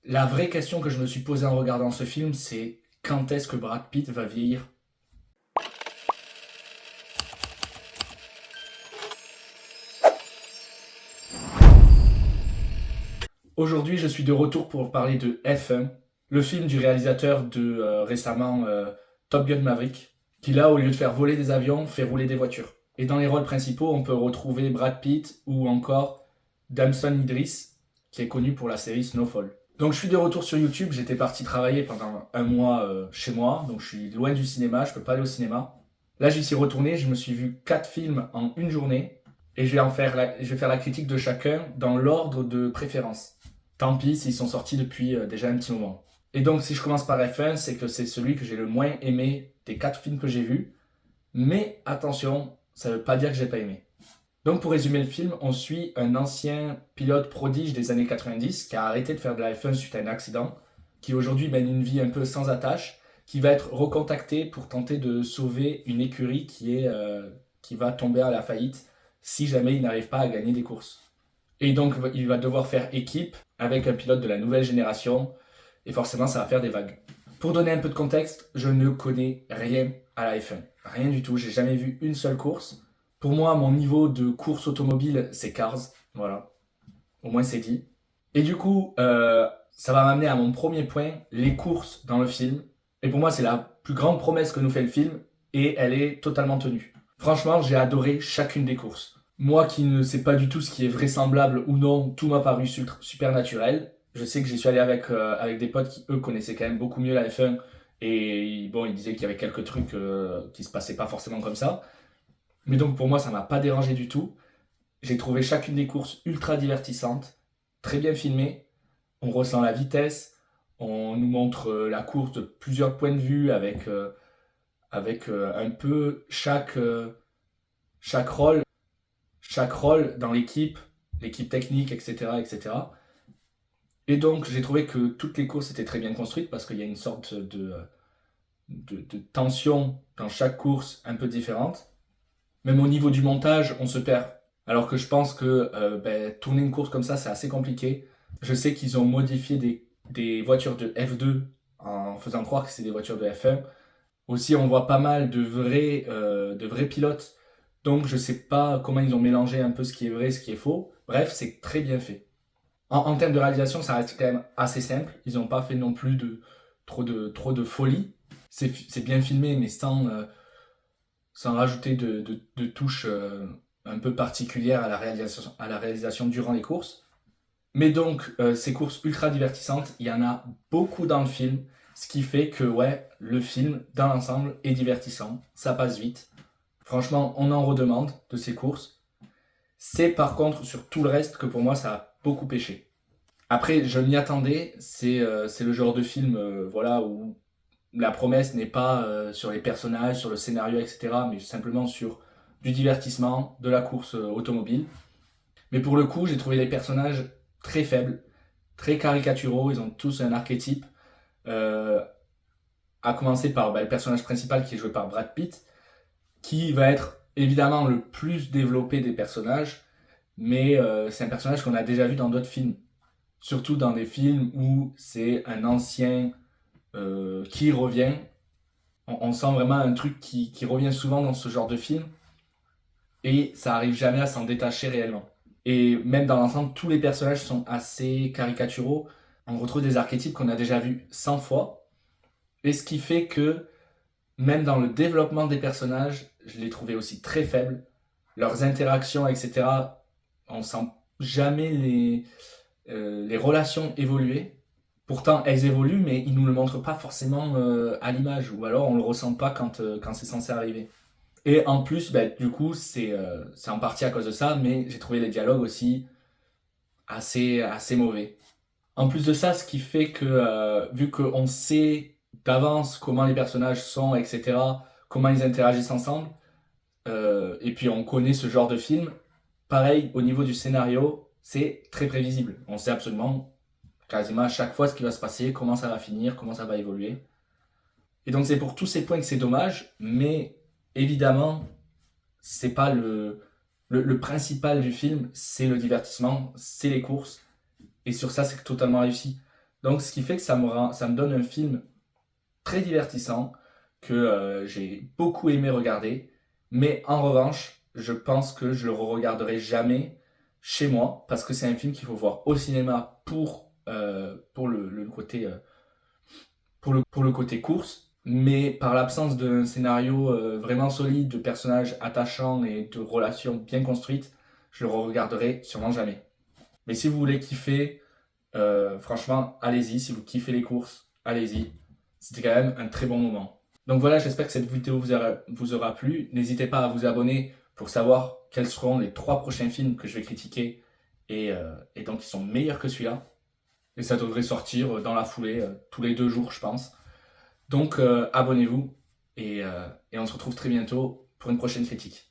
La vraie question que je me suis posée en regardant ce film, c'est quand est-ce que Brad Pitt va vieillir? Aujourd'hui, je suis de retour pour parler de F1, le film du réalisateur de récemment Top Gun Maverick, qui là, au lieu de faire voler des avions, fait rouler des voitures. Et dans les rôles principaux, on peut retrouver Brad Pitt ou encore Damson Idris, qui est connu pour la série Snowfall. Donc je suis de retour sur YouTube, j'étais parti travailler pendant un mois chez moi, donc je suis loin du cinéma, je peux pas aller au cinéma. Là j'y suis retourné, je me suis vu 4 films en une journée, et je vais faire la critique de chacun dans l'ordre de préférence. Tant pis s'ils sont sortis depuis déjà un petit moment. Et donc si je commence par F1, c'est que c'est celui que j'ai le moins aimé des 4 films que j'ai vus, mais attention, ça veut pas dire que j'ai pas aimé. Donc pour résumer le film, on suit un ancien pilote prodige des années 90 qui a arrêté de faire de la F1 suite à un accident, qui aujourd'hui mène une vie un peu sans attache, qui va être recontacté pour tenter de sauver une écurie qui va tomber à la faillite si jamais il n'arrive pas à gagner des courses. Et donc il va devoir faire équipe avec un pilote de la nouvelle génération, et forcément ça va faire des vagues. Pour donner un peu de contexte, je ne connais rien à la F1. Rien du tout, j'ai jamais vu une seule course. Pour moi, mon niveau de course automobile, c'est Cars. Voilà, au moins c'est dit. Et du coup, ça va m'amener à mon premier point, les courses dans le film. Et pour moi, c'est la plus grande promesse que nous fait le film, et elle est totalement tenue. Franchement, j'ai adoré chacune des courses. Moi qui ne sais pas du tout ce qui est vraisemblable ou non, tout m'a paru super naturel. Je sais que j'y suis allé avec des potes qui, eux, connaissaient quand même beaucoup mieux la F1. Et bon, ils disaient qu'il y avait quelques trucs qui se passaient pas forcément comme ça. Mais donc pour moi, ça m'a pas dérangé du tout. J'ai trouvé chacune des courses ultra divertissantes, très bien filmées. On ressent la vitesse, on nous montre la course de plusieurs points de vue avec un peu chaque chaque rôle dans l'équipe, l'équipe technique, etc., etc. Et donc j'ai trouvé que toutes les courses étaient très bien construites parce qu'il y a une sorte de tension dans chaque course un peu différente. Même au niveau du montage, on se perd. Alors que je pense que tourner une course comme ça, c'est assez compliqué. Je sais qu'ils ont modifié des voitures de F2 en faisant croire que c'est des voitures de F1. Aussi, on voit pas mal de vrais pilotes. Donc, je sais pas comment ils ont mélangé un peu ce qui est vrai et ce qui est faux. Bref, c'est très bien fait. En termes de réalisation, ça reste quand même assez simple. Ils n'ont pas fait non plus trop de folie. C'est bien filmé, mais sans rajouter de touches un peu particulières à la réalisation durant les courses. Mais donc, ces courses ultra divertissantes, il y en a beaucoup dans le film, ce qui fait que, ouais, le film, dans l'ensemble, est divertissant. Ça passe vite. Franchement, on en redemande de ces courses. C'est par contre sur tout le reste que pour moi, ça a beaucoup pêché. Après, je m'y attendais. C'est le genre de film voilà, où la promesse n'est pas sur les personnages, sur le scénario, etc., mais simplement sur du divertissement, de la course automobile. Mais pour le coup, j'ai trouvé les personnages très faibles, très caricaturaux, ils ont tous un archétype, euh, à commencer par le personnage principal qui est joué par Brad Pitt, qui va être évidemment le plus développé des personnages, mais c'est un personnage qu'on a déjà vu dans d'autres films, surtout dans des films où c'est un ancien qui revient. On sent vraiment un truc qui revient souvent dans ce genre de film, et ça arrive jamais à s'en détacher réellement. Et même dans l'ensemble, tous les personnages sont assez caricaturaux. On retrouve des archétypes qu'on a déjà vus 100 fois. Et ce qui fait que, même dans le développement des personnages, je les trouvais aussi très faibles. Leurs interactions, etc., on sent jamais les relations évoluer. Pourtant, elles évoluent, mais ils nous le montrent pas forcément à l'image. Ou alors, on le ressent pas quand c'est censé arriver. Et en plus, du coup, c'est en partie à cause de ça, mais j'ai trouvé les dialogues aussi assez mauvais. En plus de ça, ce qui fait que, vu qu'on sait d'avance comment les personnages sont, etc., comment ils interagissent ensemble, et puis on connaît ce genre de film, pareil, au niveau du scénario, c'est très prévisible. On sait absolument, quasiment à chaque fois, ce qui va se passer, comment ça va finir, comment ça va évoluer. Et donc c'est pour tous ces points que c'est dommage, mais évidemment, c'est pas le principal du film, c'est le divertissement, c'est les courses. Et sur ça, c'est totalement réussi. Donc ce qui fait que ça me donne un film très divertissant que j'ai beaucoup aimé regarder. Mais en revanche, je pense que je le re-regarderai jamais chez moi parce que c'est un film qu'il faut voir au cinéma pour le côté, pour le côté course. Mais par l'absence d'un scénario vraiment solide, de personnages attachants et de relations bien construites, je le re-regarderai sûrement jamais. Mais si vous voulez kiffer, franchement, allez-y. Si vous kiffez les courses, allez-y. C'était quand même un très bon moment. Donc voilà, j'espère que cette vidéo vous aura plu. N'hésitez pas à vous abonner pour savoir quels seront les 3 prochains films que je vais critiquer et donc ils sont meilleurs que celui-là. Et ça devrait sortir dans la foulée, tous les 2 jours, je pense. Donc abonnez-vous et on se retrouve très bientôt pour une prochaine critique.